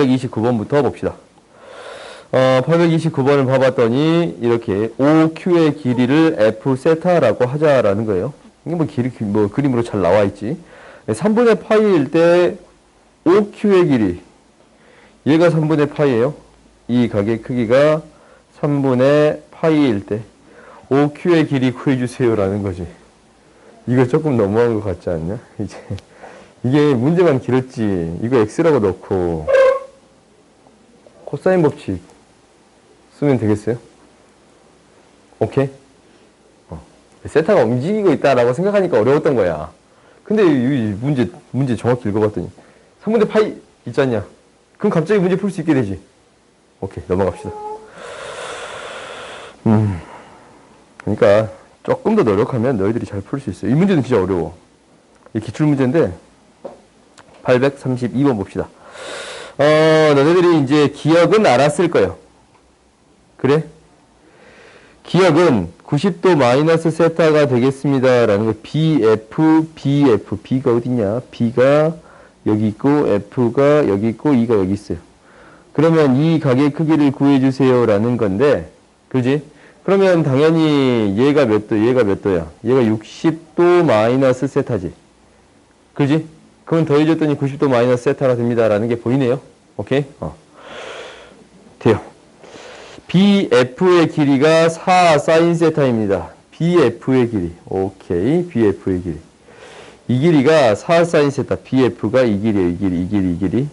829번부터 봅시다. 829번을 봐봤더니 이렇게 OQ의 길이를 F 세타라고 하자라는 거예요. 이게 뭐 그림으로 잘 나와 있지. 3분의 파이일 때 OQ의 길이, 얘가 3분의 파이예요. 이 각의 크기가 3분의 파이일 때 OQ의 길이 구해주세요라는 거지. 이거 조금 너무한 것 같지 않냐? 이게 문제만 길었지. 이거 X라고 넣고 코사인 법칙 쓰면 되겠어요? 오케이? 세타가 움직이고 있다라고 생각하니까 어려웠던 거야. 근데 이 문제 정확히 읽어봤더니 3분의 파이 있지 않냐? 그럼 갑자기 문제 풀 수 있게 되지. 오케이, 넘어갑시다. 그러니까 조금 더 노력하면 너희들이 잘 풀 수 있어요. 이 문제는 진짜 어려워. 이 기출문제인데 832번 봅시다. 너희들이 이제 기억은 알았을 거예요. 그래? 기억은 90도 마이너스 세타가 되겠습니다. 라는 거. BF. B가 어딨냐? B가 여기 있고, F가 여기 있고, E가 여기 있어요. 그러면 이 각의 크기를 구해주세요. 라는 건데, 그지? 그러면 당연히 얘가 몇 도, 얘가 몇 도야? 얘가 60도 마이너스 세타지. 그지? 그건 더해줬더니 90도 마이너스 세타가 됩니다. 라는 게 보이네요. 오케이? 돼요. BF의 길이가 4 사인 세타입니다. BF의 길이. 오케이. BF의 길이. 이 길이가 4 사인 세타. BF가 이 길이에요. 이 길이.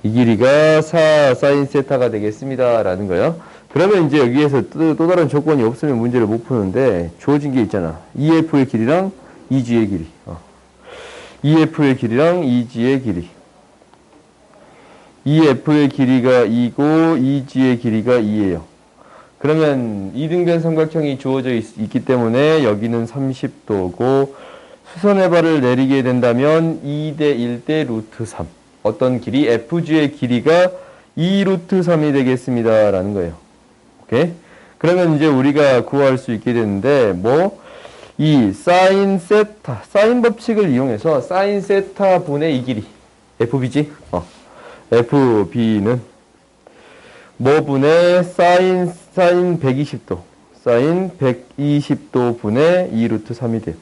이 길이가 4 사인 세타가 되겠습니다. 라는 거예요. 그러면 이제 여기에서 또 다른 조건이 없으면 문제를 못 푸는데 주어진 게 있잖아. EF의 길이랑 EG의 길이. EF의 길이랑 EG의 길이. EF의 길이가 2고 EG의 길이가 2예요. 그러면 이등변 삼각형이 주어져 있기 때문에 여기는 30도고 수선의 발을 내리게 된다면 2대 1대 루트 3. 어떤 길이? FG의 길이가 2 루트 3이 되겠습니다. 라는 거예요. 오케이? 그러면 이제 우리가 구할 수 있게 되는데 이 사인 세타, 사인 법칙을 이용해서 사인 세타 분의 이 길이 FB지? FB는 분의 사인 120도, 사인 120도 분의 2 루트 3이 돼요.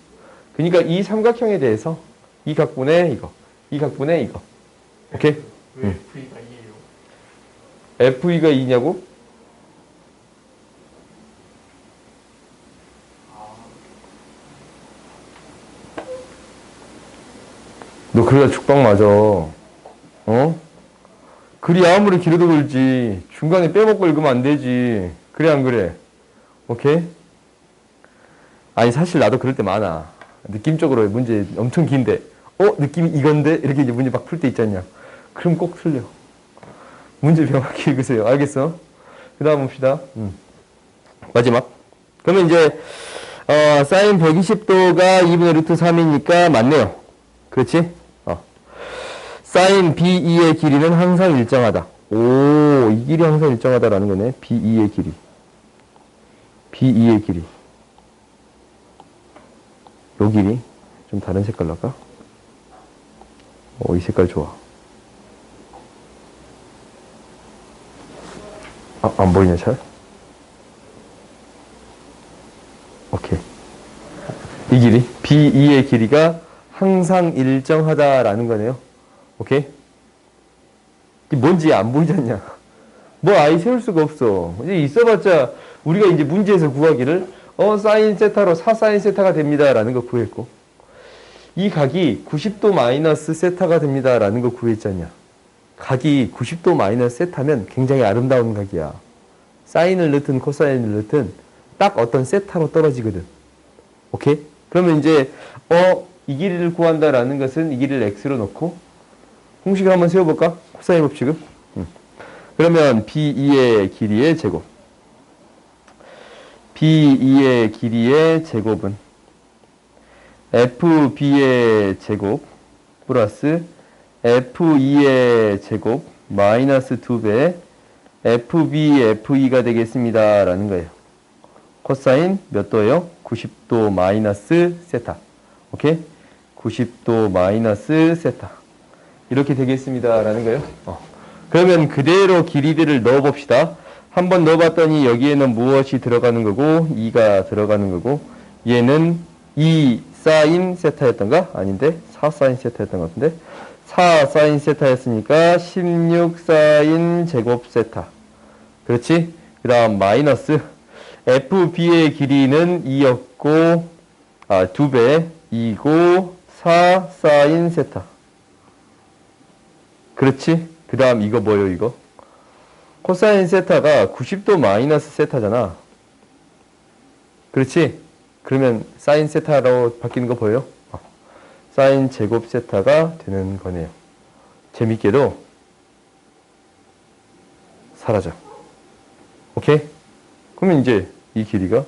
그러니까 이 삼각형에 대해서 이 각분의 이거, 이 각분의 이거. 오케이? 왜 F가 2예요? FE가 2냐고? 너 그러다 죽방 맞아. 글이 아무리 길어도 그렇지. 중간에 빼먹고 읽으면 안 되지. 그래, 안 그래? 오케이? 아니, 사실 나도 그럴 때 많아. 느낌적으로 문제 엄청 긴데, 느낌이 이건데? 이렇게 이제 문제 막 풀 때 있잖냐. 그럼 꼭 틀려. 문제 명확히 읽으세요. 알겠어? 그 다음 봅시다. 마지막. 그러면 이제, 사인 120도가 2분의 루트 3이니까 맞네요. 그렇지? 사인 BE의 길이는 항상 일정하다. 이 길이 항상 일정하다라는 거네. BE의 길이. BE의 길이. 요 길이. 좀 다른 색깔로 할까? 이 색깔 좋아. 안 보이냐, 잘? 오케이. 이 길이. BE의 길이가 항상 일정하다라는 거네요. 오케이? 뭔지 안 보이지 않냐? 아예 세울 수가 없어. 이제 있어봤자, 우리가 이제 문제에서 구하기를, 사인 세타로 4 사인 세타가 됩니다. 라는 거 구했고, 이 각이 90도 마이너스 세타가 됩니다. 라는 거 구했잖냐? 각이 90도 마이너스 세타면 굉장히 아름다운 각이야. 사인을 넣든 코사인을 넣든 딱 어떤 세타로 떨어지거든. 오케이? 그러면 이제, 이 길이를 구한다라는 것은 이 길이를 x로 놓고, 공식을 한번 세워볼까? 코사인 법칙을. 그러면 BE의 길이의 제곱. BE의 길이의 제곱은 FB의 제곱 플러스 FE의 제곱 마이너스 2배 FB, FE가 되겠습니다. 라는 거예요. 코사인 몇 도예요? 90도 마이너스 세타. 오케이? 90도 마이너스 세타. 이렇게 되겠습니다. 라는 거예요. 그러면 그대로 길이들을 넣어봅시다. 한번 넣어봤더니 여기에는 무엇이 들어가는 거고 2가 들어가는 거고 얘는 2 사인 세타였던가? 아닌데 4 사인 세타였던 것 같은데 4 사인 세타였으니까 16 사인 제곱 세타. 그렇지? 그 다음 마이너스 FB의 길이는 2였고 2배 2고 4 사인 세타. 그렇지? 그 다음 이거 뭐예요 이거? 코사인 세타가 90도 마이너스 세타잖아. 그렇지? 그러면 사인 세타로 바뀌는 거 보여요? 사인 제곱 세타가 되는 거네요. 재밌게도 사라져. 오케이? 그러면 이제 이 길이가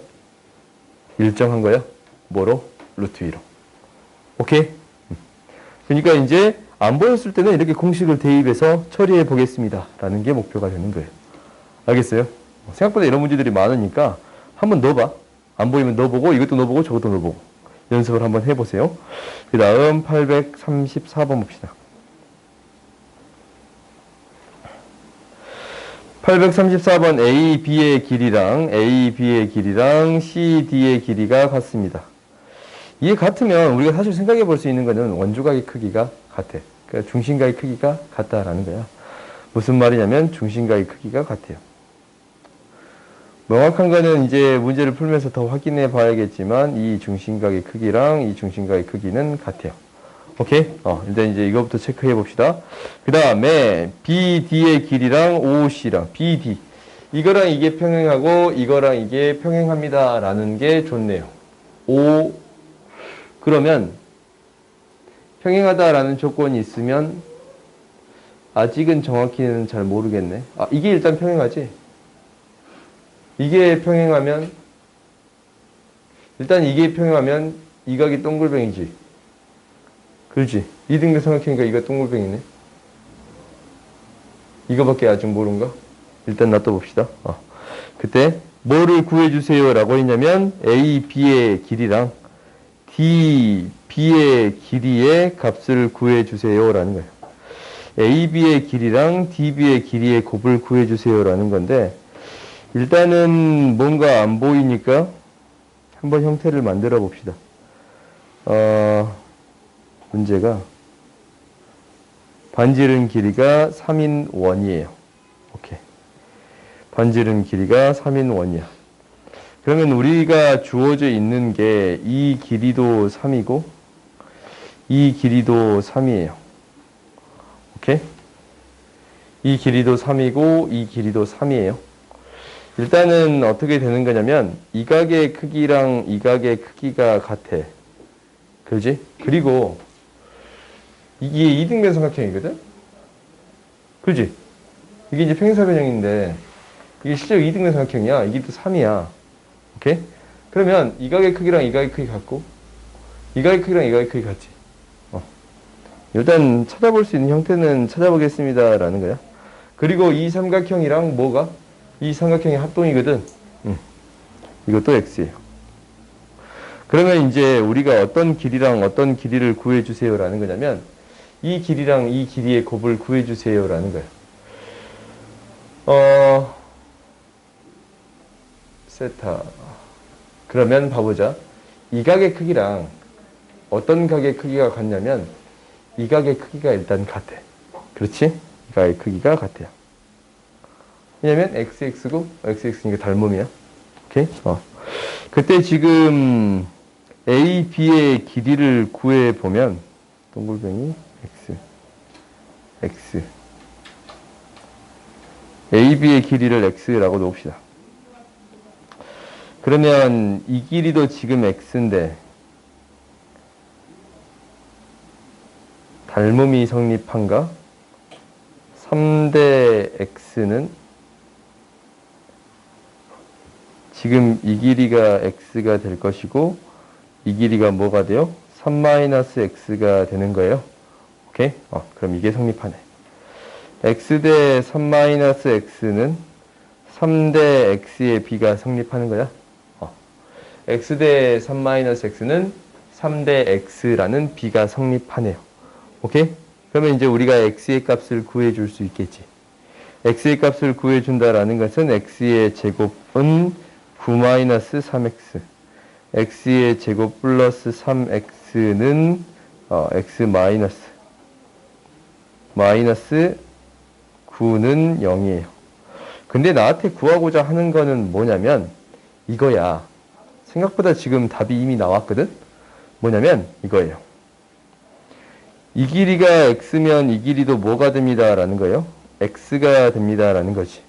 일정한 거야. 뭐로? 루트 2로. 오케이? 그러니까 이제 안 보였을 때는 이렇게 공식을 대입해서 처리해 보겠습니다. 라는 게 목표가 되는 거예요. 알겠어요? 생각보다 이런 문제들이 많으니까 한번 넣어봐. 안 보이면 넣어보고 이것도 넣어보고 저것도 넣어보고 연습을 한번 해보세요. 그 다음 834번 봅시다. 834번 A, B의 길이랑 C, D의 길이가 같습니다. 이게 같으면 우리가 사실 생각해 볼 수 있는 거는 원주각의 크기가 같아. 그러니까 중심각의 크기가 같다라는 거야. 무슨 말이냐면 중심각의 크기가 같아요. 명확한 거는 이제 문제를 풀면서 더 확인해 봐야겠지만 이 중심각의 크기랑 이 중심각의 크기는 같아요. 오케이? 일단 이제 이거부터 체크해 봅시다. 그 다음에 BD의 길이랑 OC랑 BD 이거랑 이게 평행하고 이거랑 이게 평행합니다 라는 게 좋네요. 그러면 평행하다라는 조건이 있으면 아직은 정확히는 잘 모르겠네. 이게 일단 평행하지? 이게 평행하면 일단 이게 평행하면 이 각이 동글뱅이지. 그렇지? 2등분 삼각형이니까 이거 동글뱅이네. 이거밖에 아직 모른가? 일단 놔둬봅시다. 그때 뭐를 구해주세요 라고 했냐면 A, B의 길이랑 D, B의 길이의 값을 구해주세요 라는 거예요. A, B의 길이랑 D, B의 길이의 곱을 구해주세요 라는 건데 일단은 뭔가 안 보이니까 한번 형태를 만들어 봅시다. 문제가 반지름 길이가 3인 원이에요. 오케이. 반지름 길이가 3인 원이야. 그러면 우리가 주어져 있는 게 이 길이도 3이고 이 길이도 3이에요. 오케이? 이 길이도 3이고 이 길이도 3이에요. 일단은 어떻게 되는 거냐면 이 각의 크기랑 이 각의 크기가 같아. 그렇지? 그리고 이게 2등변 삼각형이거든? 그렇지? 이게 이제 평행사변형인데 이게 실제로 2등변 삼각형이야. 이게 또 3이야. 오케이? 그러면 이 각의 크기랑 이 각의 크기 같고 이 각의 크기랑 이 각의 크기 같지? 일단 찾아볼 수 있는 형태는 찾아보겠습니다 라는 거야. 그리고 이 삼각형이랑 뭐가? 이 삼각형의 합동이거든. 이것도 x예요. 그러면 이제 우리가 어떤 길이랑 어떤 길이를 구해주세요 라는 거냐면 이 길이랑 이 길이의 곱을 구해주세요 라는 거예요. 세타. 그러면 봐보자. 이 각의 크기랑 어떤 각의 크기가 같냐면 이 각의 크기가 일단 같아. 그렇지? 이 각의 크기가 같아요. 왜냐면 xx고 xx니까 닮음이야. 오케이? 그때 지금 a, b의 길이를 구해보면 동글뱅이 x a, b의 길이를 x라고 놓읍시다. 그러면 이 길이도 지금 x인데 닮음이 성립한가? 3대 x는 지금 이 길이가 x가 될 것이고 이 길이가 뭐가 돼요? 3-x가 되는 거예요. 오케이? 그럼 이게 성립하네. x 대 3-x는 3대 x의 b가 성립하는 거야. x 대 3-x는 3대 x라는 b가 성립하네요. 오케이? 그러면 이제 우리가 x의 값을 구해줄 수 있겠지. x의 값을 구해준다라는 것은 x의 제곱은 9-3x, x의 제곱 플러스 3x는 x 마이너스 9는 0이에요. 근데 나한테 구하고자 하는 거는 뭐냐면 이거야. 생각보다 지금 답이 이미 나왔거든? 뭐냐면 이거예요. 이 길이가 x면 이 길이도 뭐가 됩니다 라는 거예요. x가 됩니다 라는 거지.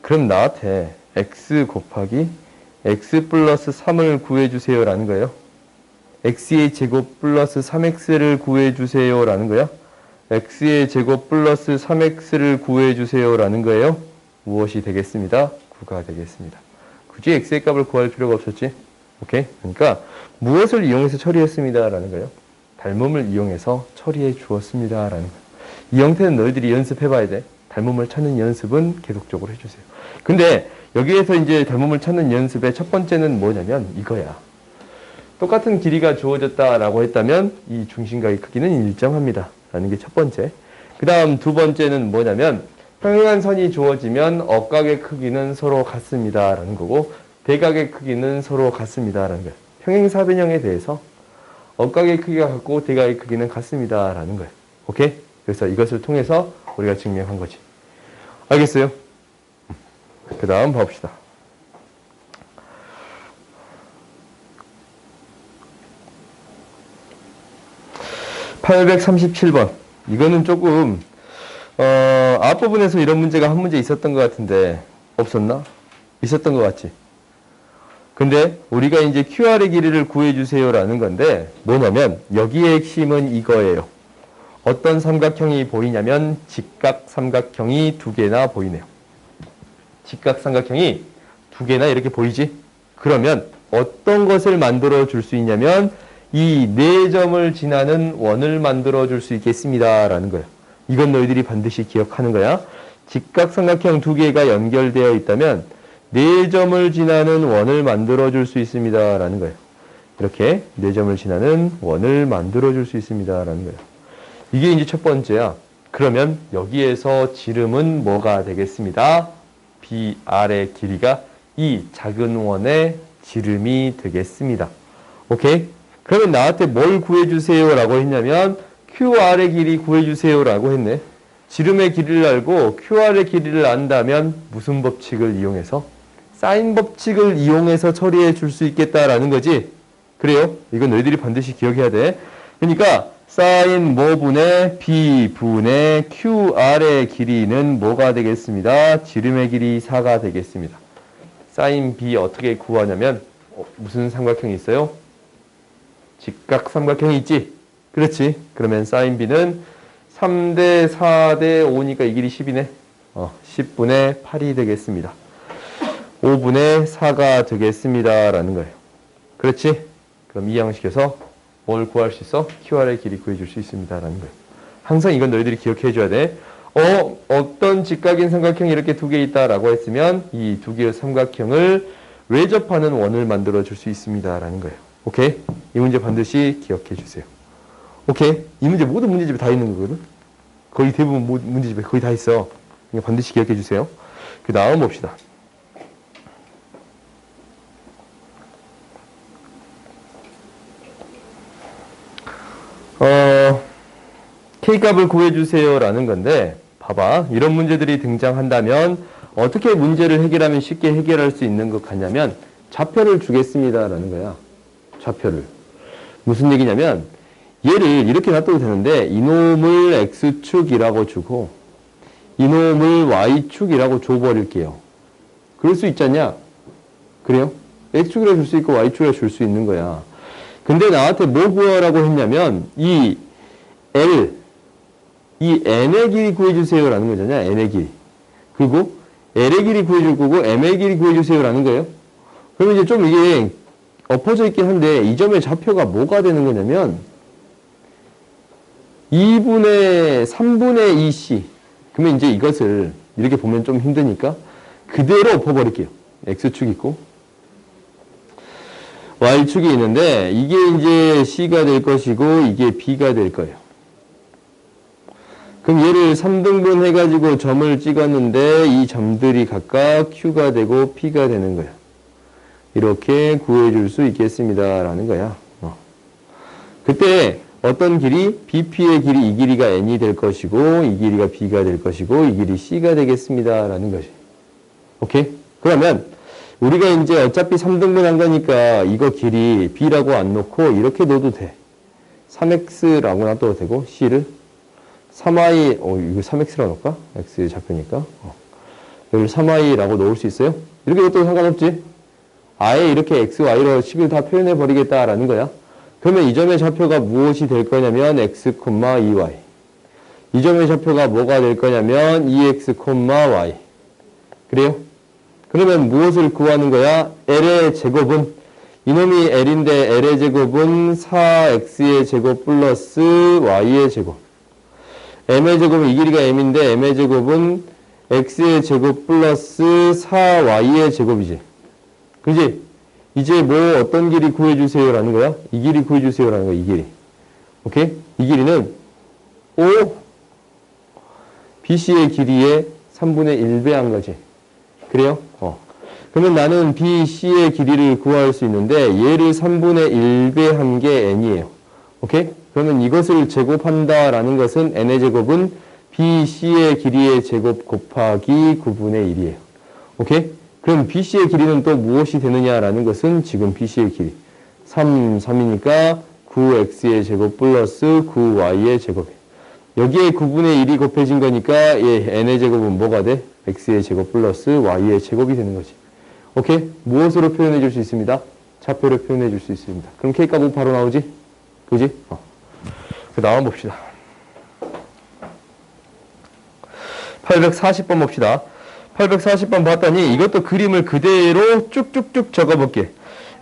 그럼 나한테 x 곱하기 x 플러스 3을 구해주세요 라는 거예요. x의 제곱 플러스 3x를 구해주세요 라는 거야. x의 제곱 플러스 3x를 구해주세요 라는 거예요. 무엇이 되겠습니다? 9가 되겠습니다. 굳이 x의 값을 구할 필요가 없었지. 오케이? 그러니까 무엇을 이용해서 처리했습니다 라는 거예요. 닮음을 이용해서 처리해 주었습니다 라는 거예요. 이 형태는 너희들이 연습해 봐야 돼. 닮음을 찾는 연습은 계속적으로 해주세요. 근데 여기에서 이제 닮음을 찾는 연습의 첫 번째는 뭐냐면 이거야. 똑같은 길이가 주어졌다라고 했다면 이 중심각의 크기는 일정합니다 라는 게 첫 번째. 그 다음 두 번째는 뭐냐면 평행한 선이 주어지면 억각의 크기는 서로 같습니다 라는 거고 대각의 크기는 서로 같습니다 라는 거예요. 평행사변형에 대해서 억각의 크기가 같고 대각의 크기는 같습니다 라는 거예요. 오케이? 그래서 이것을 통해서 우리가 증명한 거지. 알겠어요? 그 다음 봅시다. (837번) 이거는 조금 앞부분에서 이런 문제가 한 문제 있었던 것 같은데 없었나? 있었던 것 같지? 근데 우리가 이제 QR의 길이를 구해주세요 라는 건데 뭐냐면 여기의 핵심은 이거예요. 어떤 삼각형이 보이냐면 직각 삼각형이 두 개나 보이네요. 직각 삼각형이 두 개나 이렇게 보이지? 그러면 어떤 것을 만들어 줄 수 있냐면 이 네 점을 지나는 원을 만들어 줄 수 있겠습니다 라는 거예요. 이건 너희들이 반드시 기억하는 거야. 직각 삼각형 두 개가 연결되어 있다면 네 점을 지나는 원을 만들어 줄 수 있습니다 라는 거예요. 이렇게 네 점을 지나는 원을 만들어 줄 수 있습니다 라는 거예요. 이게 이제 첫 번째야. 그러면 여기에서 지름은 뭐가 되겠습니다? BR의 길이가 이 작은 원의 지름이 되겠습니다. 오케이? 그러면 나한테 뭘 구해주세요 라고 했냐면 QR의 길이 구해주세요 라고 했네. 지름의 길이를 알고 QR의 길이를 안다면 무슨 법칙을 이용해서? 사인 법칙을 이용해서 처리해 줄 수 있겠다라는 거지. 그래요? 이건 너희들이 반드시 기억해야 돼. 그러니까 사인 뭐분의 B분의 QR의 길이는 뭐가 되겠습니다? 지름의 길이 4가 되겠습니다. 사인 B 어떻게 구하냐면 무슨 삼각형이 있어요? 직각 삼각형이 있지? 그렇지? 그러면 사인 B는 3대 4대 5니까 이 길이 10이네. 10분의 8이 되겠습니다. 5분의 4가 되겠습니다 라는 거예요. 그렇지? 그럼 이 양식에서 뭘 구할 수 있어? QR의 길이 구해줄 수 있습니다 라는 거예요. 항상 이건 너희들이 기억해 줘야 돼. 어떤 직각인 삼각형이 이렇게 두 개 있다라고 했으면 이 두 개의 삼각형을 외접하는 원을 만들어 줄 수 있습니다 라는 거예요. 오케이? 이 문제 반드시 기억해 주세요. 오케이? 이 문제 모든 문제집에 다 있는 거거든? 거의 대부분 문제집에 거의 다 있어. 그러니까 반드시 기억해 주세요. 그 다음 봅시다. K값을 구해주세요 라는 건데 봐봐. 이런 문제들이 등장한다면 어떻게 문제를 해결하면 쉽게 해결할 수 있는 것 같냐면 좌표를 주겠습니다 라는 거야. 좌표를. 무슨 얘기냐면 얘를 이렇게 놔둬도 되는데 이놈을 X축이라고 주고 이놈을 Y축이라고 줘버릴게요. 그럴 수 있잖냐? 그래요? X축이라고 줄 수 있고 Y축이라고 줄 수 있는 거야. 근데 나한테 뭐 구하라고 했냐면 이 N의 길이 구해주세요 라는 거잖아. N의 길이. 그리고 L의 길이 구해줄 거고 M의 길이 구해주세요 라는 거예요. 그러면 이제 좀 이게 엎어져 있긴 한데 이 점의 좌표가 뭐가 되는 거냐면 2분의 3분의 2C. 그러면 이제 이것을 이렇게 보면 좀 힘드니까 그대로 엎어버릴게요. X축 있고 Y축이 있는데 이게 이제 C가 될 것이고 이게 B가 될 거예요. 그럼 얘를 3등분 해가지고 점을 찍었는데 이 점들이 각각 Q가 되고 P가 되는 거야. 이렇게 구해줄 수 있겠습니다. 라는 거야. 그때 어떤 길이 BP의 길이 이 길이가 N이 될 것이고 이 길이가 B가 될 것이고 이 길이 C가 되겠습니다. 라는 거지. 오케이? 그러면 우리가 이제 어차피 3등분 한 거니까 이거 길이 B라고 안 놓고 이렇게 넣어도 돼. 3X라고 놔둬도 되고 C를 3Y, 이거 3X라고 넣을까? X 좌표니까. 여기를 3Y라고 넣을 수 있어요? 이렇게 넣어도 상관없지? 아예 이렇게 X, Y로 식을 다 표현해 버리겠다라는 거야. 그러면 이 점의 좌표가 무엇이 될 거냐면 X, 2Y. 이 점의 좌표가 뭐가 될 거냐면 2X, Y. 그래요? 그러면 무엇을 구하는 거야? L의 제곱은, 이놈이 L인데 L의 제곱은 4X의 제곱 플러스 Y의 제곱. M의 제곱은 이 길이가 M인데 M의 제곱은 X의 제곱 플러스 4Y의 제곱이지. 그지? 이제 뭐 어떤 길이 구해주세요 라는 거야? 이 길이 구해주세요 라는 거야. 이 길이. 오케이? 이 길이는 O BC의 길이의 3분의 1배 한 거지. 그래요? 그러면 나는 BC의 길이를 구할 수 있는데 얘를 3분의 1배 한 게 N이에요. 오케이? 그러면 이것을 제곱한다라는 것은 N의 제곱은 BC의 길이의 제곱 곱하기 9분의 1이에요. 오케이? 그럼 BC의 길이는 또 무엇이 되느냐라는 것은 지금 BC의 길이 3이니까 9X의 제곱 플러스 9Y의 제곱이에요. 여기에 9분의 1이 곱해진 거니까 N의 제곱은 뭐가 돼? X의 제곱 플러스 Y의 제곱이 되는 거지. 오케이? 무엇으로 표현해 줄 수 있습니다? 좌표로 표현해 줄 수 있습니다. 그럼 K값은 바로 나오지? 그지? 그 다음 봅시다. 840번 봅시다. 840번 봤더니 이것도 그림을 그대로 쭉쭉쭉 적어볼게.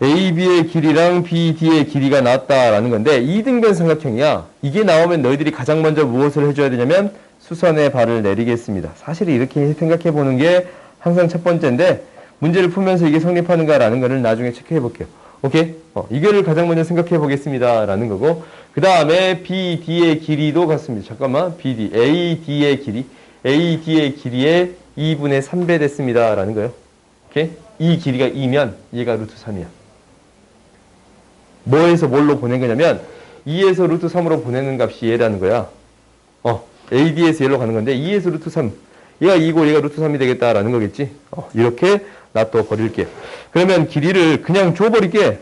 AB의 길이랑 BD의 길이가 같다라는 건데 2등변 삼각형이야. 이게 나오면 너희들이 가장 먼저 무엇을 해줘야 되냐면 수선에 발을 내리겠습니다. 사실 이렇게 생각해 보는 게 항상 첫 번째인데 문제를 풀면서 이게 성립하는가라는 거를 나중에 체크해 볼게요. 오케이? 이거를 가장 먼저 생각해 보겠습니다. 라는 거고 그 다음에 BD의 길이도 같습니다. 잠깐만. BD, AD의 길이 AD의 길이의 2분의 3배 됐습니다. 라는 거예요. 오케이? 이 길이가 2면 얘가 루트 3이야. 뭐에서 뭘로 보낸 거냐면 2에서 루트 3으로 보내는 값이 얘라는 거야. AD에서 얘로 가는 건데 2에서 루트 3. 얘가 2고 얘가 루트 3이 되겠다라는 거겠지. 이렇게 놔둬 버릴게. 그러면 길이를 그냥 줘버릴게.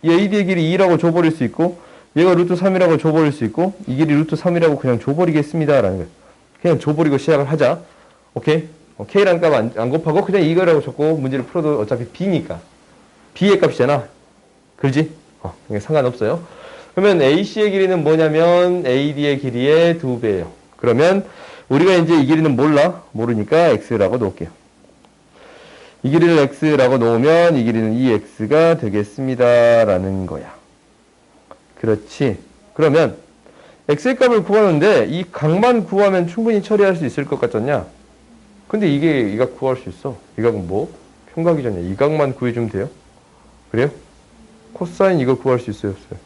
AD의 길이 2라고 줘버릴 수 있고 얘가 루트 3이라고 줘버릴 수 있고 이 길이 루트 3이라고 그냥 줘버리겠습니다. 라는 거야. 그냥 줘버리고 시작을 하자. 오케이? K라는 값 안 곱하고 그냥 이거라고 적고 문제를 풀어도 어차피 B니까. B의 값이잖아. 그렇지? 상관없어요. 그러면 AC의 길이는 뭐냐면 AD의 길이의 2배예요. 그러면 우리가 이제 이 길이는 모르니까 X라고 놓을게요. 이 길이를 X라고 놓으면 이 길이는 2X가 되겠습니다. 라는 거야. 그렇지. 그러면 X의 값을 구하는데 이 각만 구하면 충분히 처리할 수 있을 것 같잖냐? 근데 이 각 구할 수 있어. 이 각은 뭐? 평각이잖냐. 이 각만 구해주면 돼요. 그래요? 코사인 이거 구할 수 있어요, 없어요?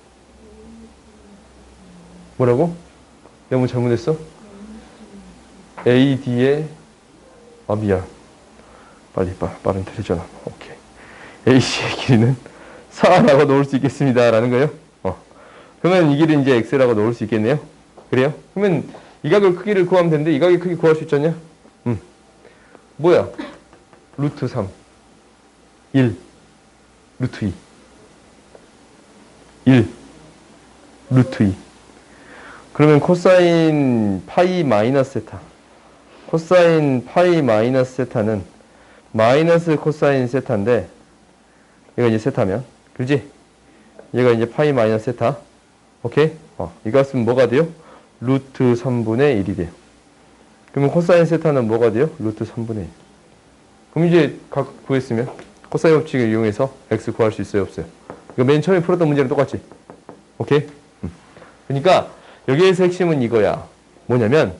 뭐라고? 내가 뭐 잘못했어? AD의 미안. 빠른 틀리잖아. 오케이. AC의 길이는 4라고 놓을 수 있겠습니다. 라는 거예요. 그러면 이 길은 이제 X라고 놓을 수 있겠네요. 그래요? 그러면 이 각의 크기를 구하면 되는데 이 각의 크기 구할 수 있잖냐? 뭐야? 루트 3 1 루트 2 1 루트 2 그러면 코사인 파이 마이너스 세타 코사인 파이 마이너스 세타는 마이너스 코사인 세타인데 얘가 이제 세타면 그지? 얘가 이제 파이 마이너스 세타 오케이? 이 값은 뭐가 돼요? 루트 3분의 1이 돼요. 그러면 코사인 세타는 뭐가 돼요? 루트 3분의 1. 그럼 이제 각 구했으면 코사인 법칙을 이용해서 x 구할 수 있어요? 없어요? 이거 맨 처음에 풀었던 문제랑 똑같지? 오케이? 그러니까 여기에서 핵심은 이거야. 뭐냐면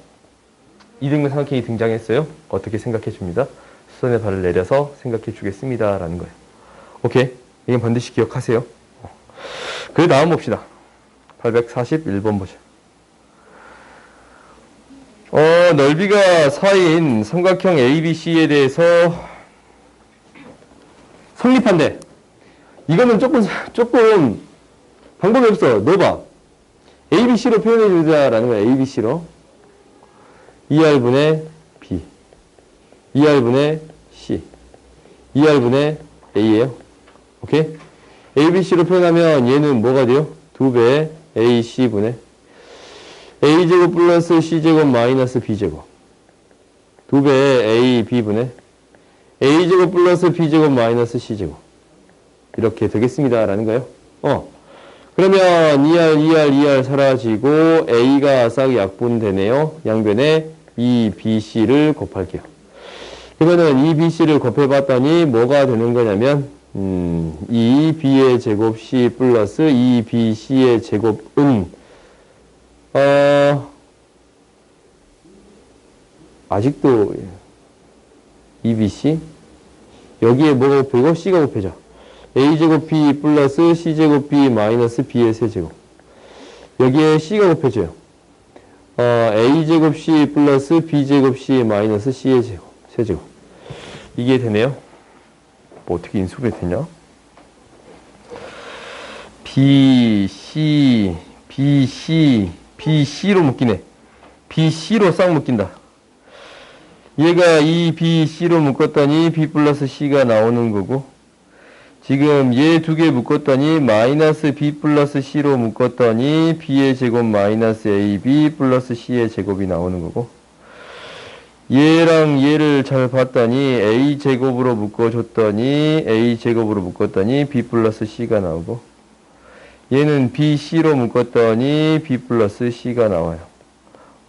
2등분 삼각형이 등장했어요. 어떻게 생각해 줍니다. 수선의 발을 내려서 생각해 주겠습니다. 라는 거예요. 오케이? 이건 반드시 기억하세요. 그 다음 봅시다. 841번 보자. 넓이가 4인 삼각형 ABC에 대해서 성립한대. 이거는 조금 방법이 없어. 넣어봐. ABC로 표현해주자라는 거야. ABC로. 2R분의 B. 2R분의 C. 2R분의 A예요. 오케이? ABC로 표현하면 얘는 뭐가 돼요? 2배 AC분의 A제곱 플러스 C제곱 마이너스 B제곱. 2배 AB분의 A제곱 플러스 B제곱 마이너스 C제곱. 이렇게 되겠습니다. 라는 거예요. 그러면 2R 사라지고 A가 싹 약분되네요. 양변에 2BC를 곱할게요. 그러면은 2BC를 곱해봤더니 뭐가 되는 거냐면 2B의 제곱 C 플러스 2BC의 제곱은 아직도 2BC 여기에 뭐가 곱해고 C가 곱해져. A제곱 B 플러스 C제곱 B 마이너스 B의 세제곱. 여기에 C가 곱해져요. A제곱 C 플러스 B제곱 C 마이너스 C의 제곱. 세제곱. 이게 되네요. 뭐 어떻게 인수분해 되냐? BC로 묶이네. BC로 싹 묶인다. 얘가 이 BC로 묶었더니 B 플러스 C가 나오는 거고, 지금 얘 두 개 묶었더니 마이너스 B 플러스 C로 묶었더니 B의 제곱 마이너스 AB 플러스 C의 제곱이 나오는 거고, 얘랑 얘를 잘 봤더니 A제곱으로 묶어줬더니 A제곱으로 묶었더니 B 플러스 C가 나오고, 얘는 BC로 묶었더니 B 플러스 C가 나와요.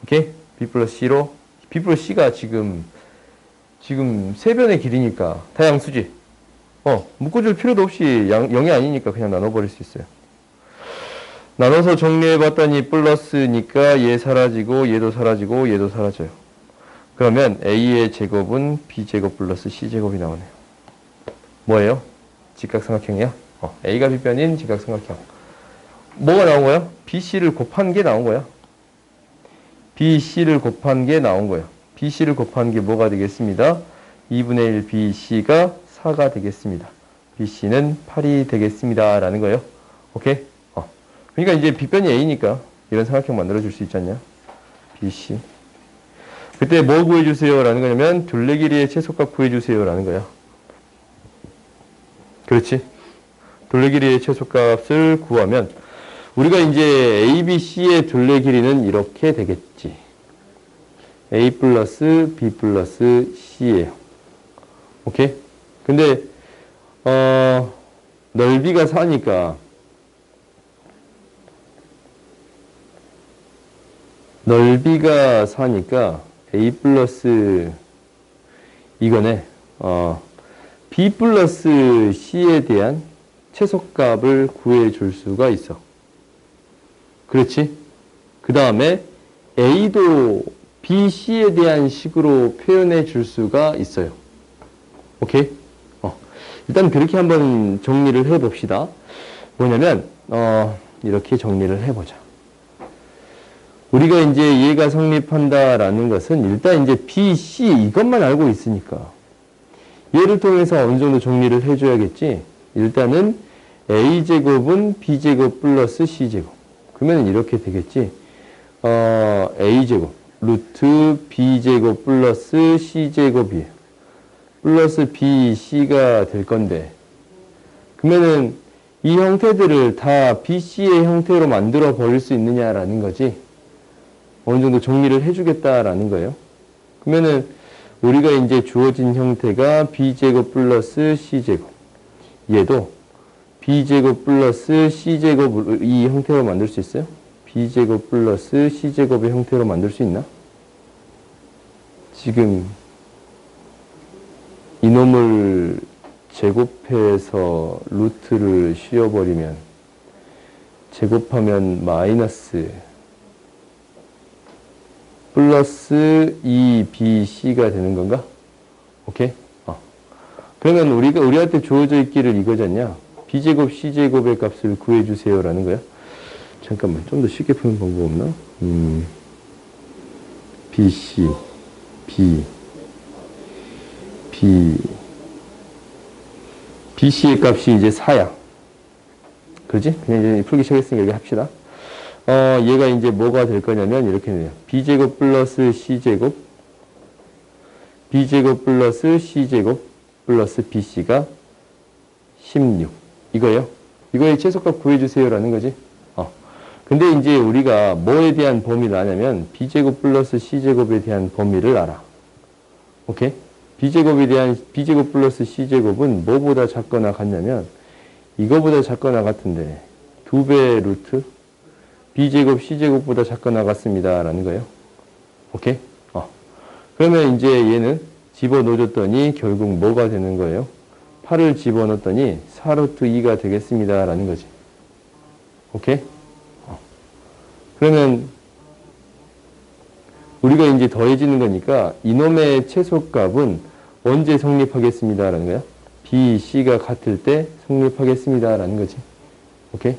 오케이? B 플러스 C로, B 플러스 C가 지금 세변의 길이니까 다양수지. 묶어줄 필요도 없이 0이 아니니까 그냥 나눠버릴 수 있어요. 나눠서 정리해봤더니 플러스니까 얘 사라지고 얘도 사라지고 얘도 사라져요. 그러면 A의 제곱은 B제곱 플러스 C제곱이 나오네요. 뭐예요? 직각삼각형이야? A가 B변인 직각삼각형. 뭐가 나온 거야? BC를 곱한 게 나온 거야. BC를 곱한 게 나온 거예요. BC를 곱한 게 뭐가 되겠습니다? 2분의 1 BC가 4가 되겠습니다. BC는 8이 되겠습니다. 라는 거예요. 오케이? 그러니까 이제 B변이 A니까 이런 삼각형 만들어줄 수 있지 않냐? BC. 그때 뭐 구해주세요? 라는 거냐면 둘레 길이의 최소값 구해주세요. 라는 거야. 그렇지? 둘레 길이의 최소값을 구하면 우리가 이제 ABC의 둘레 길이는 이렇게 되겠지. A 플러스 B 플러스 C예요. 오케이? 근데 넓이가 4니까 A 플러스 이거네. B 플러스 C에 대한 최소값을 구해줄 수가 있어. 그렇지? 그 다음에 A도 BC에 대한 식으로 표현해 줄 수가 있어요. 오케이? 일단 그렇게 한번 정리를 해 봅시다. 뭐냐면, 이렇게 정리를 해보자. 우리가 이제 얘가 성립한다라는 것은 일단 이제 BC 이것만 알고 있으니까 얘를 통해서 어느 정도 정리를 해줘야겠지. 일단은 A제곱은 B제곱 플러스 C제곱. 그러면 이렇게 되겠지. A제곱 루트 B제곱 플러스 C제곱이에요. 플러스 BC가 될 건데, 그러면은 이 형태들을 다 BC의 형태로 만들어 버릴 수 있느냐라는 거지. 어느 정도 정리를 해주겠다라는 거예요. 그러면은 우리가 이제 주어진 형태가 B제곱 플러스 C제곱. 얘도 B제곱 플러스 C제곱 이 형태로 만들 수 있어요? B제곱 플러스 C제곱의 형태로 만들 수 있나? 지금 이놈을 제곱해서 루트를 씌워버리면 제곱하면 마이너스 플러스 2BC가 되는 건가? 오케이? 그러면 우리한테 주어져 있기를 이거잖냐? B제곱 C제곱의 값을 구해주세요 라는 거야. 잠깐만, 좀 더 쉽게 푸는 방법 없나? BC, BC의 값이 이제 4야. 그렇지? 그냥 이제 풀기 시작했으니까 이렇게 합시다. 얘가 이제 뭐가 될 거냐면 이렇게 돼요. B제곱 플러스 C제곱, B제곱 플러스 C제곱 플러스 BC가 16. 이거요. 이거의 최소값 구해주세요라는 거지. 근데 이제 우리가 뭐에 대한 범위를 아냐면 B제곱 플러스 C제곱에 대한 범위를 알아. 오케이? B제곱 플러스 C제곱은 뭐보다 작거나 같냐면 이거보다 작거나 같은데 2배 루트 B제곱 C제곱보다 작거나 같습니다. 라는 거예요. 오케이? 그러면 이제 얘는 집어넣어줬더니 결국 뭐가 되는 거예요? 8을 집어넣었더니 4루트 2가 되겠습니다. 라는 거지. 오케이? 그러면 우리가 이제 더해지는 거니까 이놈의 최소값은 언제 성립하겠습니다. 라는 거야. B, C가 같을 때 성립하겠습니다. 라는 거지. 오케이?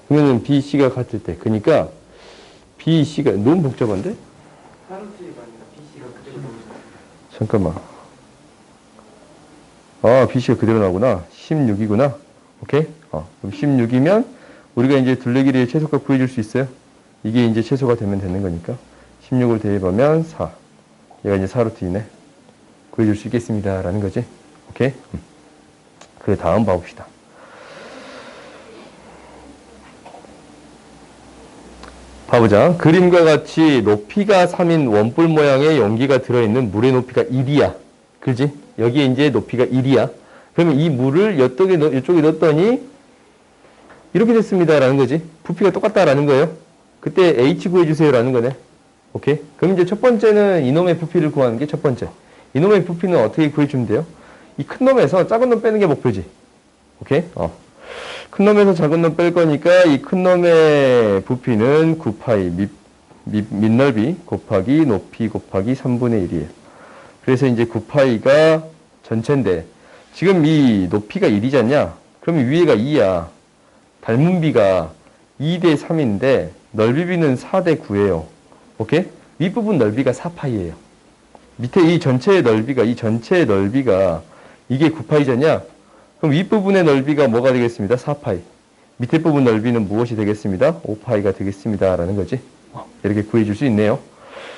그러면은 B, C가 같을 때. 그러니까 B, C가 너무 복잡한데? 잠깐만. B, C가 그대로 나오구나. 16이구나. 오케이? 그럼 16이면 우리가 이제 둘레길이의 최소값 구해줄 수 있어요. 이게 이제 최소가 되면 되는 거니까. 16을 대입하면 4. 얘가 이제 4루트 2네. 구해줄 수 있겠습니다. 라는 거지. 오케이? 그래, 다음 봐봅시다. 봐보자. 그림과 같이 높이가 3인 원뿔 모양의 용기가 들어있는 물의 높이가 1이야. 그지? 여기에 이제 높이가 1이야. 그러면 이 물을 이쪽에 넣었더니 이렇게 됐습니다. 라는 거지. 부피가 똑같다라는 거예요. 그때 H 구해주세요. 라는 거네. 오케이? 그럼 이제 첫 번째는 이놈의 부피를 구하는 게 첫 번째. 이놈의 부피는 어떻게 구해주면 돼요? 이 큰 놈에서 작은 놈 빼는 게 목표지. 오케이? 큰 놈에서 작은 놈 뺄 거니까 이 큰 놈의 부피는 9파이 밑넓이 곱하기 높이 곱하기 3분의 1이에요. 그래서 이제 9파이가 전체인데 지금 이 높이가 1이잖냐? 그럼 위에가 2야. 닮은 비가 2대 3인데 넓이비는 4대 9예요. 오케이? 윗부분 넓이가 4파이예요. 밑에 이 전체의 넓이가 이게 9파이잖냐? 그럼 윗부분의 넓이가 뭐가 되겠습니다? 4파이. 밑에 부분 넓이는 무엇이 되겠습니다? 5파이가 되겠습니다. 라는 거지. 이렇게 구해줄 수 있네요.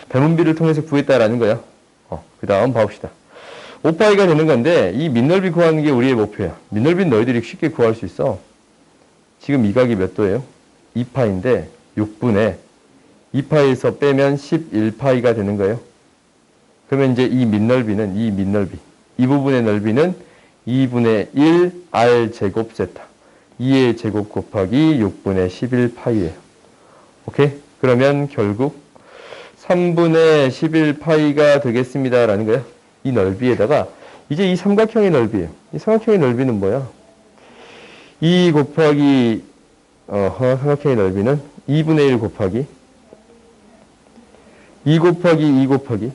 닮은 비를 통해서 구했다라는 거야. 그 다음 봐봅시다. 5파이가 되는 건데 이 밑넓이 구하는 게 우리의 목표야. 밑넓이는 너희들이 쉽게 구할 수 있어. 지금 이 각이 몇 도예요? 2파인데 6분의 2파에서 빼면 11파이가 되는 거예요. 그러면 이제 이 부분의 넓이는 2분의 1 r 제곱 세타 2의 제곱 곱하기 6분의 11파이예요. 오케이? 그러면 결국 3분의 11파이가 되겠습니다. 라는 거야. 이 넓이에다가 이제 이 삼각형의 넓이에요. 이 삼각형의 넓이는 뭐야? 2 곱하기 삼각형의 넓이는 2분의 1 곱하기 2 곱하기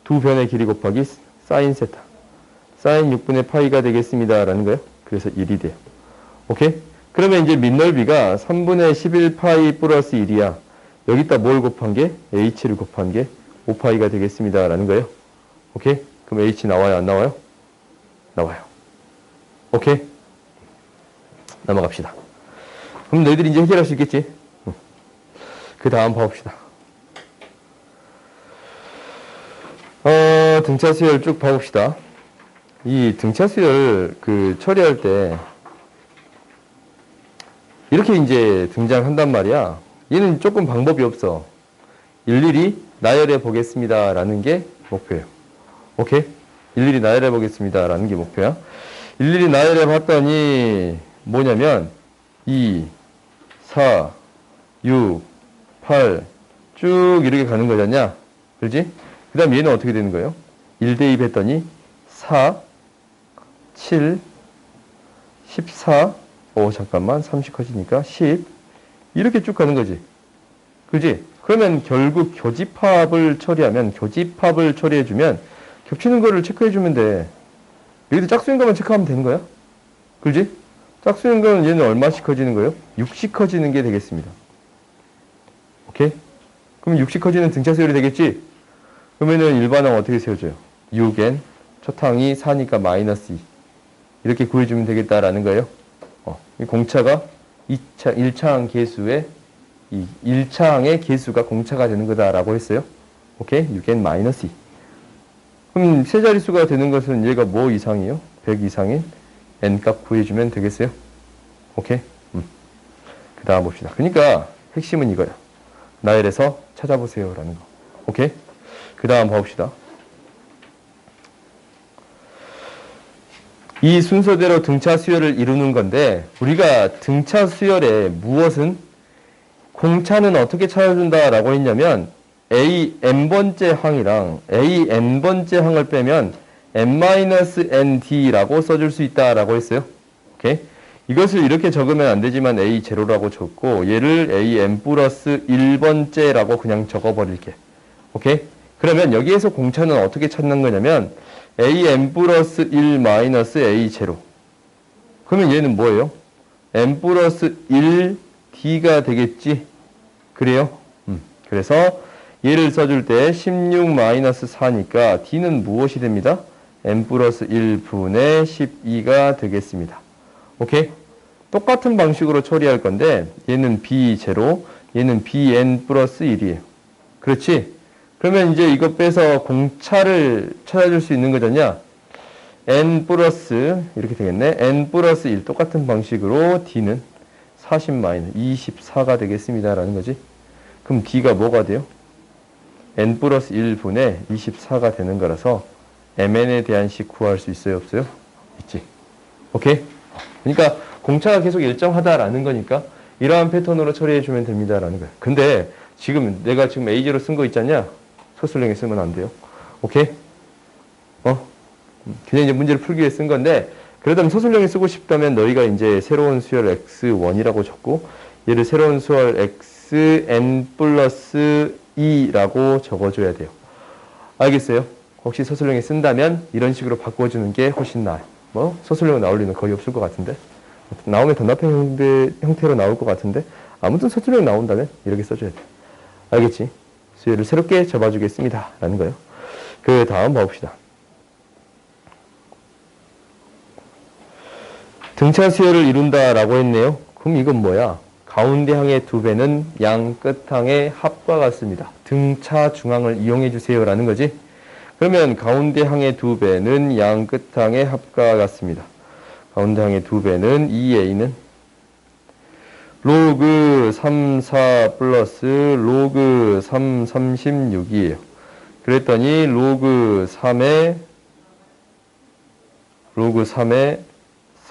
두 변의 길이 곱하기 사인 세타 사인 6분의 파이가 되겠습니다. 라는 거예요. 그래서 1이 돼요. 오케이? 그러면 이제 밑넓이가 3분의 11파이 플러스 1이야. 여기다 뭘 곱한 게? h를 곱한 게 5파이가 되겠습니다. 라는 거예요. 오케이? 그럼 h 나와요? 안 나와요? 나와요. 오케이? 넘어갑시다. 그럼 너희들이 이제 해결할 수 있겠지? 그 다음 봐봅시다. 등차 수열 쭉 봐봅시다. 이 등차 수열 처리할 때 이렇게 이제 등장한단 말이야. 얘는 조금 방법이 없어. 일일이 나열해 보겠습니다. 라는 게 목표예요. 오케이? 일일이 나열해 보겠습니다. 라는 게 목표야. 일일이 나열해 봤더니 뭐냐면 2, 4, 6, 8 쭉 이렇게 가는 거잖냐? 그렇지? 그 다음 얘는 어떻게 되는 거예요? 1대입 했더니 4, 7, 14, 잠깐만 30 커지니까 10 이렇게 쭉 가는 거지. 그지? 그러면 결국 교집합을 처리해주면 겹치는 거를 체크해주면 돼. 여기도 짝수인 것만 체크하면 되는 거야. 그지? 짝수인 거는 얘는 얼마씩 커지는 거예요? 6씩 커지는 게 되겠습니다. 오케이? 그럼 6씩 커지는 등차 수열이 되겠지? 그러면은 일반항 어떻게 세워줘요? 6n, 첫 항이 4니까 마이너스 2. 이렇게 구해주면 되겠다라는 거예요. 이 공차가 1차항 계수의, 이 1차항의 계수가 공차가 되는 거다라고 했어요. 오케이? 6n 마이너스 2. 그럼 세 자릿수가 되는 것은 얘가 뭐 이상이요? 100 이상인 n 값 구해주면 되겠어요? 오케이? 그 다음 봅시다. 그러니까 핵심은 이거야. 나열에서 찾아보세요 라는 거. 오케이? 그 다음 봐봅시다. 이 순서대로 등차 수열을 이루는 건데 우리가 등차 수열에 무엇은 공차는 어떻게 찾아준다 라고 했냐면 a n번째 항이랑 a n번째 항을 빼면 n-nd라고 써줄 수 있다 라고 했어요. 오케이? 이것을 이렇게 적으면 안 되지만 a 제로라고 적고 얘를 a n 플러스 1번째라고 그냥 적어버릴게. 오케이? 그러면 여기에서 공차는 어떻게 찾는 거냐면 a n 플러스 1 마이너스 a 제로. 그러면 얘는 뭐예요? n 플러스 1 d가 되겠지? 그래요? 그래서 얘를 써줄 때 16 마이너스 4니까 d는 무엇이 됩니다? n 플러스 1분의 12가 되겠습니다. 오케이? 똑같은 방식으로 처리할 건데 얘는 b0, 얘는 bn 플러스 1이에요. 그렇지? 그러면 이제 이거 빼서 공차를 찾아줄 수 있는 거잖냐? n 플러스 이렇게 되겠네. n 플러스 1 똑같은 방식으로 d는 40 마이너스 24가 되겠습니다. 라는 거지. 그럼 d가 뭐가 돼요? n 플러스 1분의 24가 되는 거라서 mn에 대한 식 구할 수 있어요? 없어요? 있지. 오케이? 그러니까 공차가 계속 일정하다라는 거니까 이러한 패턴으로 처리해주면 됩니다라는 거예요. 근데 지금 내가 지금 A0 쓴 거 있잖냐? 소술형에 쓰면 안 돼요. 오케이? 그냥 이제 문제를 풀기 위해 쓴 건데 그러다면 소술형에 쓰고 싶다면 너희가 이제 새로운 수열 x1이라고 적고 얘를 새로운 수열 xn 플러스 2라고 적어줘야 돼요. 알겠어요? 혹시 소술형에 쓴다면 이런 식으로 바꿔주는 게 훨씬 나아요. 소술형은 나올 리는 거의 없을 것 같은데 나오면 덧납형 형태로 나올 것 같은데 아무튼 소술형 나온다면 이렇게 써줘야 돼. 알겠지? 수열을 새롭게 접어주겠습니다. 라는 거예요. 그 다음 봐봅시다. 등차 수열을 이룬다 라고 했네요. 그럼 이건 뭐야? 가운데 항의 2배는 양 끝항의 합과 같습니다. 등차 중항을 이용해 주세요 라는 거지. 그러면 가운데 항의 2배는 양 끝항의 합과 같습니다. 가운데 항의 2배는 2a는 로그 3, 4 플러스 로그 3, 36이에요. 그랬더니 로그 3의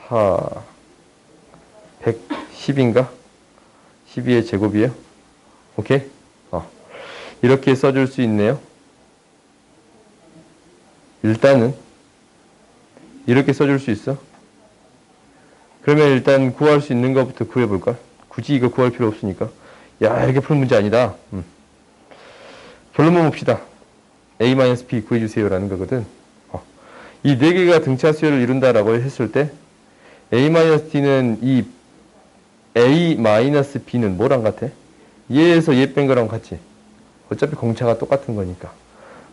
4, 110인가? 12의 제곱이에요. 오케이? 이렇게 써줄 수 있네요. 일단은 이렇게 써줄 수 있어. 그러면 일단 구할 수 있는 것부터 구해볼까? 굳이 이거 구할 필요 없으니까. 야, 이렇게 푸는 문제 아니다. 결론만 봅시다. a-b 구해주세요 라는 거거든. 이 네 개가 등차 수열을 이룬다라고 했을 때 a-d는 이 a-b는 뭐랑 같아? 얘에서 얘 뺀 거랑 같지? 어차피 공차가 똑같은 거니까.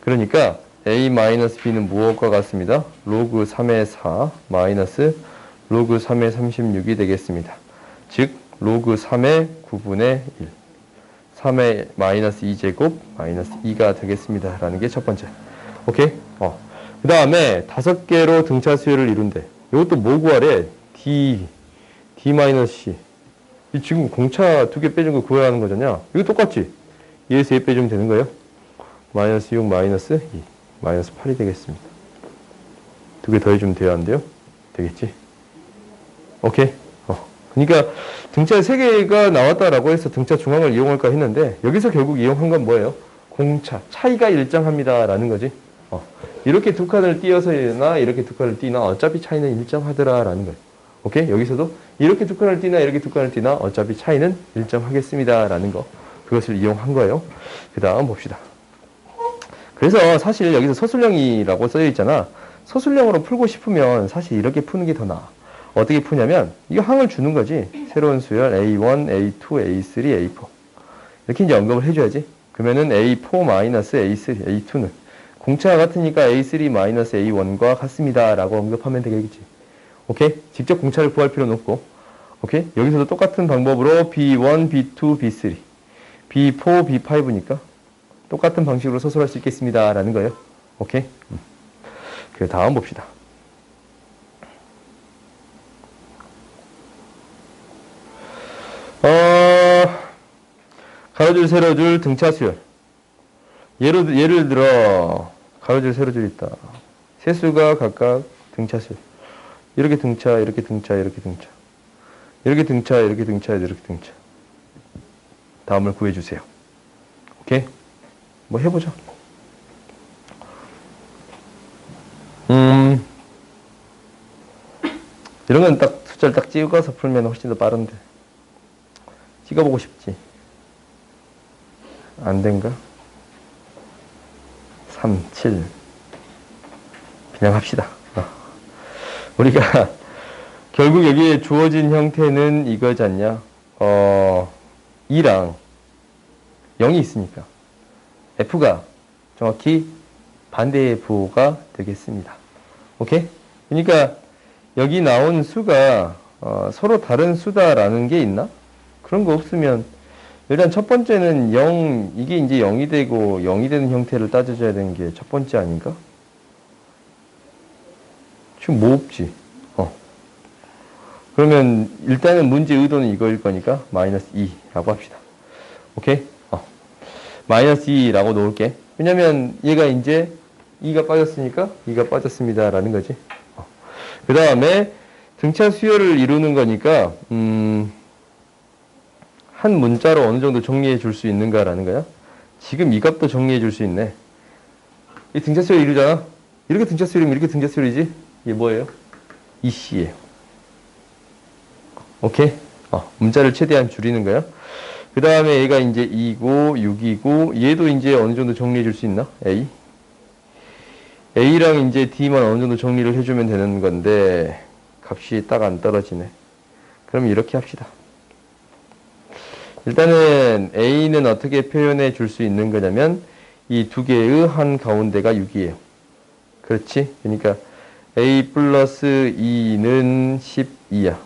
그러니까 a-b는 무엇과 같습니다? 로그 3의 4 마이너스 로그 3의 36이 되겠습니다. 즉 로그 3의 9분의 1 3의 마이너스 2제곱 마이너스 2가 되겠습니다. 라는 게 첫 번째. 오케이? 그 다음에 5개로 등차 수열을 이룬대. 이것도 뭐 구하래? d-c. 지금 공차 2개 빼준 거 구해야 하는 거잖아. 이거 똑같지? 얘에서 얘 빼주면 되는 거예요. 마이너스 6 마이너스 2 마이너스 8이 되겠습니다. 2개 더해주면 돼야 안 돼요? 되겠지? 오케이? 그러니까 등차 3개가 나왔다라고 해서 등차 중앙을 이용할까 했는데 여기서 결국 이용한 건 뭐예요? 공차, 차이가 일정합니다 라는 거지. 이렇게 두 칸을 띄어서나 이렇게 두 칸을 띄나 어차피 차이는 일정하더라 라는 거예요. 오케이? 여기서도 이렇게 두 칸을 띄나 이렇게 두 칸을 띄나 어차피 차이는 일정하겠습니다 라는 거. 그것을 이용한 거예요. 그 다음 봅시다. 그래서 사실 여기서 서술형이라고 써져 있잖아. 서술형으로 풀고 싶으면 사실 이렇게 푸는 게 더 나아. 어떻게 푸냐면 이거 항을 주는 거지. 새로운 수열 A1, A2, A3, A4 이렇게 이제 언급을 해줘야지. 그러면은 A4 마이너스 A3, A2는 공차가 같으니까 A3-A1과 같습니다. 라고 언급하면 되겠지. 오케이? 직접 공차를 구할 필요는 없고. 오케이? 여기서도 똑같은 방법으로 B1, B2, B3, B4, B5니까 똑같은 방식으로 서술할 수 있겠습니다. 라는 거예요. 오케이? 그 다음 봅시다. 가로줄, 세로줄, 등차 수열. 예를 들어, 가로줄, 세로줄 있다. 세수가 각각 등차 수열. 이렇게 등차, 이렇게 등차, 이렇게 등차. 이렇게 등차, 이렇게 등차, 이렇게 등차. 다음을 구해주세요. 오케이? 뭐 해보자. 이런 건 딱 숫자를 딱 찍어서 풀면 훨씬 더 빠른데. 찍어보고 싶지. 안 된가? 3, 7. 그냥 합시다. 우리가 결국 여기에 주어진 형태는 이거지 않냐? 2랑 0이 있으니까 F가 정확히 반대의 부호가 되겠습니다. 오케이? 그러니까 여기 나온 수가 서로 다른 수다라는 게 있나? 그런 거 없으면 일단 첫 번째는 0, 이게 이제 0이 되고 0이 되는 형태를 따져줘야 되는 게 첫 번째 아닌가? 지금 뭐 없지? 그러면 일단은 문제 의도는 이거일 거니까 마이너스 2라고 합시다. 오케이? 마이너스 2라고 놓을게. 왜냐면 얘가 이제 2가 빠졌으니까 2가 빠졌습니다. 라는 거지. 그 다음에 등차 수열을 이루는 거니까 한 문자로 어느 정도 정리해 줄 수 있는가라는 거야. 지금 이 값도 정리해 줄 수 있네. 이 등차 수열 이루잖아. 이렇게 등차 수열이면 이렇게 등차 수열이지. 이게 뭐예요? EC예요. 오케이? 문자를 최대한 줄이는 거야. 그 다음에 얘가 이제 2고 6이고 얘도 이제 어느 정도 정리해 줄 수 있나? A. A랑 이제 D만 어느 정도 정리를 해주면 되는 건데 값이 딱 안 떨어지네. 그럼 이렇게 합시다. 일단은 A는 어떻게 표현해 줄 수 있는 거냐면 이 두 개의 한 가운데가 6이에요. 그렇지? 그러니까 A 플러스 2는 12야.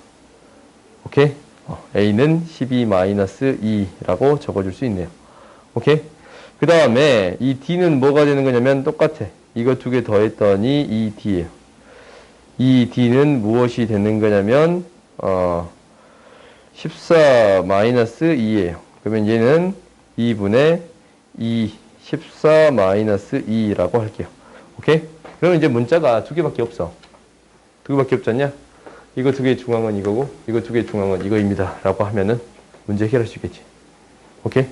오케이? A는 12 마이너스 2라고 적어줄 수 있네요. 오케이? 그 다음에 이 D는 뭐가 되는 거냐면 똑같아. 이거 두 개 더했더니 이 D예요. 이 D는 무엇이 되는 거냐면 14 마이너스 2예요. 그러면 얘는 2분의 2 14 마이너스 2라고 할게요. 오케이? 그러면 이제 문자가 두 개밖에 없어. 두 개밖에 없잖냐? 이거 두 개의 중앙은 이거고 이거 두 개의 중앙은 이거입니다. 라고 하면은 문제 해결할 수 있겠지. 오케이?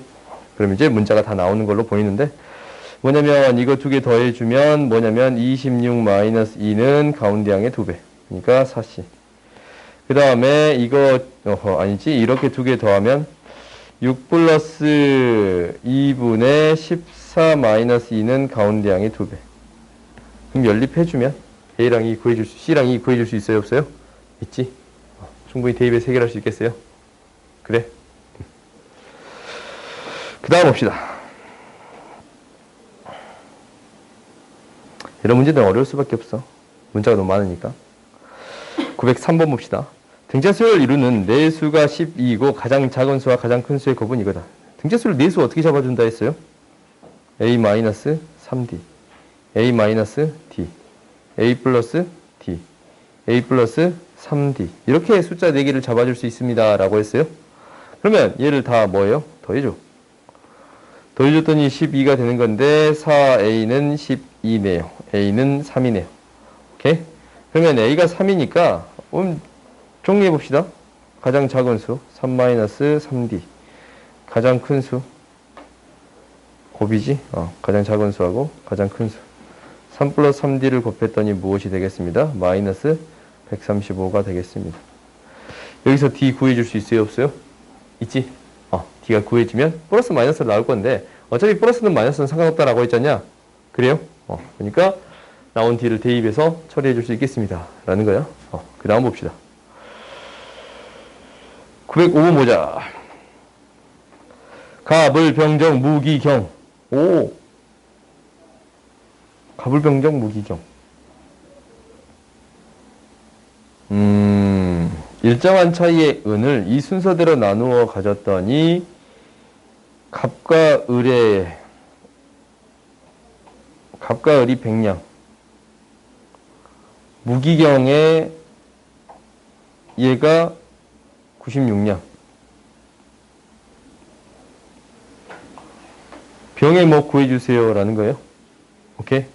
그럼 이제 문자가 다 나오는 걸로 보이는데 뭐냐면 이거 두 개 더해주면 뭐냐면 26 마이너스 2는 가운데 양의 2배. 그러니까 4C. 그 다음에 이거 아니지. 이렇게 두 개 더하면 6 플러스 2분의 14 마이너스 2는 가운데 양의 2배. 그럼 연립해주면 A랑 E 구해줄 수, C랑 E 구해줄 수 있어요? 없어요? 있지? 충분히 대입해서 해결할 수 있겠어요? 그래? 그 다음 봅시다. 이런 문제들은 어려울 수밖에 없어. 문자가 너무 많으니까. 903번 봅시다. 등차 수열을 이루는 내수가 12이고 가장 작은 수와 가장 큰 수의 곱은 이거다. 등차 수열 내수 어떻게 잡아준다 했어요? A-3D, A-D, A 플러스 D, A 플러스 3D. 이렇게 숫자 4개를 잡아줄 수 있습니다. 라고 했어요. 그러면 얘를 다 뭐예요? 더해줘. 더해줬더니 12가 되는 건데 4A는 12네요. A는 3이네요. 오케이? 그러면 A가 3이니까 정리해봅시다. 가장 작은 수 3-3D. 가장 큰 수 곱이지? 가장 작은 수하고 가장 큰 수 3 플러스 3D를 곱했더니 무엇이 되겠습니다? 마이너스 135가 되겠습니다. 여기서 D 구해줄 수 있어요? 없어요? 있지? D가 구해지면 플러스 마이너스로 나올 건데 어차피 플러스는 마이너스는 상관없다라고 했잖냐? 그래요? 그러니까 나온 D를 대입해서 처리해 줄 수 있겠습니다. 라는 거야. 그 다음 봅시다. 905번 보자. 갑을 병정 무기경. 오. 가불병정 무기경. 일정한 차이의 은을 이 순서대로 나누어 가졌더니 갑과 을이 100냥, 무기경에 얘가 96냥. 병에 뭐 구해주세요 라는 거예요. 오케이?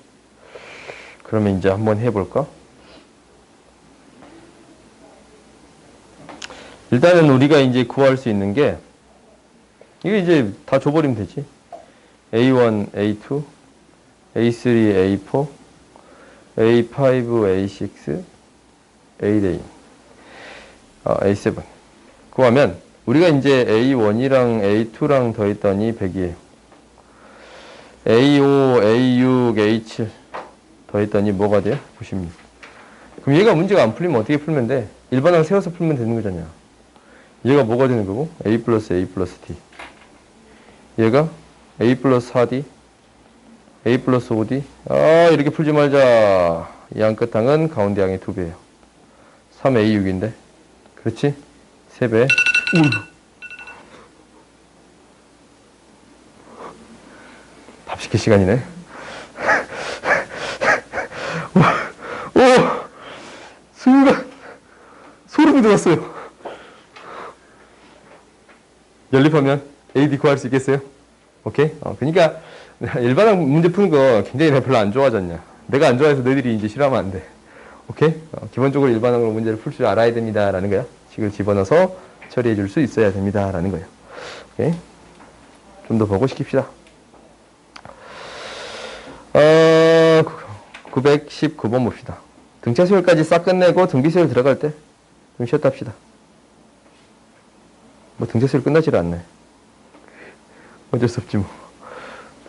그러면 이제 한번 해볼까? 일단은 우리가 이제 구할 수 있는 게, 이게 이제 다 줘버리면 되지. A1, A2, A3, A4, A5, A6, A8, A7. 구하면, 우리가 이제 A1이랑 A2랑 더했더니 100이에요. A5, A6, A7 더했더니 뭐가 돼요? 96. 그럼 얘가 문제가 안 풀리면 어떻게 풀면 돼? 일반항 세워서 풀면 되는 거잖냐. 얘가 뭐가 되는 거고? A 플러스 A 플러스 D. 얘가 A 플러스 4D, A 플러스 5D. 이렇게 풀지 말자. 이 한 끝항은 가운데 항의 2배예요. 3A6인데. 그렇지? 3배. 밥 시킬 시간이네. 순간 소름이 돋았어요. 연립하면 AD 구할 수 있겠어요? 오케이? 그러니까 일반항 문제 푸는 거 굉장히 내가 별로 안 좋아하잖냐. 내가 안 좋아해서 너희들이 이제 싫어하면 안 돼. 오케이? 기본적으로 일반항으로 문제를 풀 줄 알아야 됩니다. 라는 거야. 식을 집어넣어서 처리해 줄 수 있어야 됩니다. 라는 거예요. 오케이? 좀 더 보고 시킵시다. 919번 봅시다. 등차 수열까지 싹 끝내고 등비 수열 들어갈 때 좀 쉬었다 합시다. 뭐 등차 수열 끝나질 않네. 어쩔 수 없지 뭐.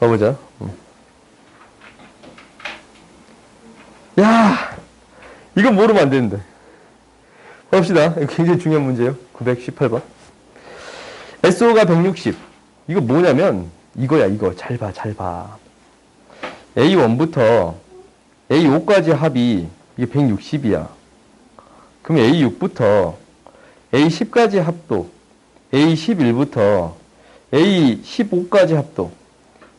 봐보자. 야, 이건 모르면 안 되는데. 봅시다. 이거 굉장히 중요한 문제예요. 918번. SO가 160. 이거 뭐냐면 이거야. 이거 잘 봐, 잘 봐. A1부터 A5까지 합이 이게 160이야. 그럼 A6부터 A10까지 합도, A11부터 A15까지 합도,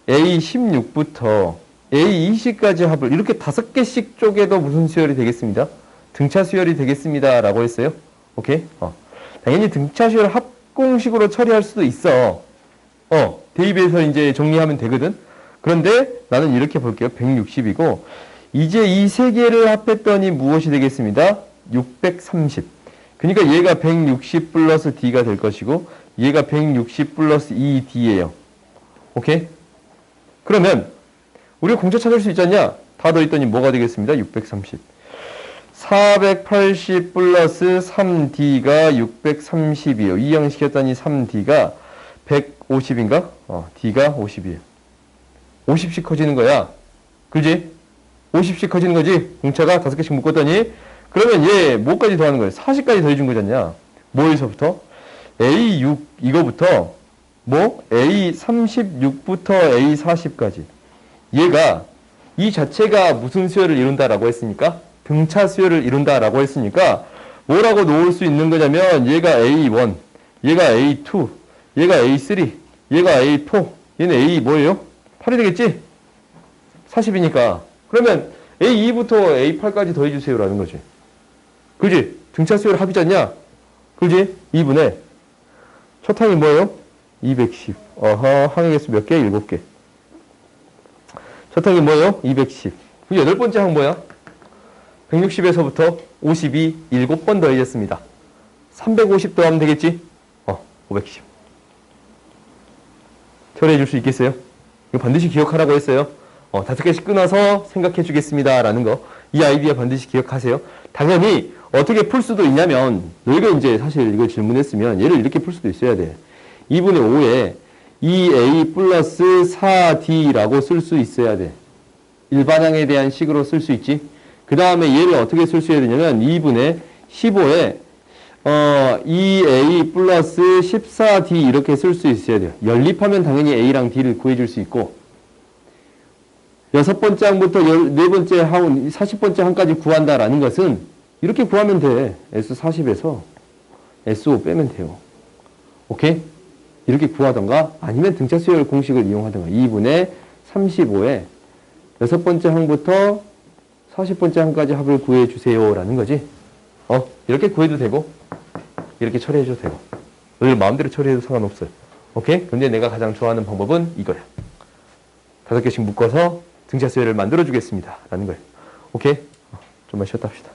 A16부터 A20까지 합을 이렇게 5개씩 쪼개도 무슨 수열이 되겠습니다? 등차 수열이 되겠습니다. 라고 했어요. 오케이? 당연히 등차 수열 합공식으로 처리할 수도 있어. 대입해서 이제 정리하면 되거든. 그런데 나는 이렇게 볼게요. 160이고, 이제 이 세 개를 합했더니 무엇이 되겠습니다? 630. 그러니까 얘가 160 플러스 D가 될 것이고, 얘가 160 플러스 2D예요. 오케이? 그러면, 우리가 공차 찾을 수 있잖냐? 다 더했더니 뭐가 되겠습니다? 630. 480 플러스 3D가 630이에요. 이항시켰더니 3D가 150인가? D가 50이에요. 50씩 커지는 거야. 그지? 50씩 커지는 거지? 공차가 5개씩 묶었더니. 그러면 얘 뭐까지 더하는 거야? 40까지 더해준 거잖냐? 뭐에서부터? A6 이거부터 뭐? A36부터 A40까지. 얘가 이 자체가 무슨 수열을 이룬다라고 했으니까? 등차 수열을 이룬다라고 했으니까 뭐라고 놓을 수 있는 거냐면 얘가 A1, 얘가 A2, 얘가 A3, 얘가 A4, 얘는 A 뭐예요? 8이 되겠지? 40이니까. 그러면 A2부터 A8까지 더해주세요. 라는 거지. 그지? 등차 수열 합이잖냐? 그지? 2분의. 첫 항이 뭐예요? 210. 항의 개수 몇 개? 7개. 첫 항이 뭐예요? 210. 그럼 8번째 항 뭐야? 160에서부터 50이 7번 더해졌습니다. 350 더하면 되겠지? 510. 처리해 줄 수 있겠어요? 이거 반드시 기억하라고 했어요. 5개씩 끊어서 생각해 주겠습니다. 라는 거. 이 아이디어 반드시 기억하세요. 당연히 어떻게 풀 수도 있냐면, 너희가 이제 사실 이걸 질문했으면 얘를 이렇게 풀 수도 있어야 돼. 2분의 5에 2a 플러스 4d라고 쓸 수 있어야 돼. 일반항에 대한 식으로 쓸 수 있지. 그 다음에 얘를 어떻게 쓸 수 있어야 되냐면 2분의 15에 2a 플러스 14d 이렇게 쓸 수 있어야 돼요. 연립하면 당연히 a랑 d를 구해줄 수 있고, 6번째 항부터 14번째 항, 40번째 항까지 구한다라는 것은 이렇게 구하면 돼. S40에서 S5 빼면 돼요. 오케이? 이렇게 구하던가 아니면 등차 수열 공식을 이용하던가 2분의 35에 6번째 항부터 40번째 항까지 합을 구해 주세요 라는 거지. 이렇게 구해도 되고 이렇게 처리해줘도 되고 너희 마음대로 처리해도 상관없어요. 오케이? 근데 내가 가장 좋아하는 방법은 이거야. 5개씩 묶어서 등차 수열을 만들어 주겠습니다 라는 거예요. 오케이? 좀만 쉬었다 합시다.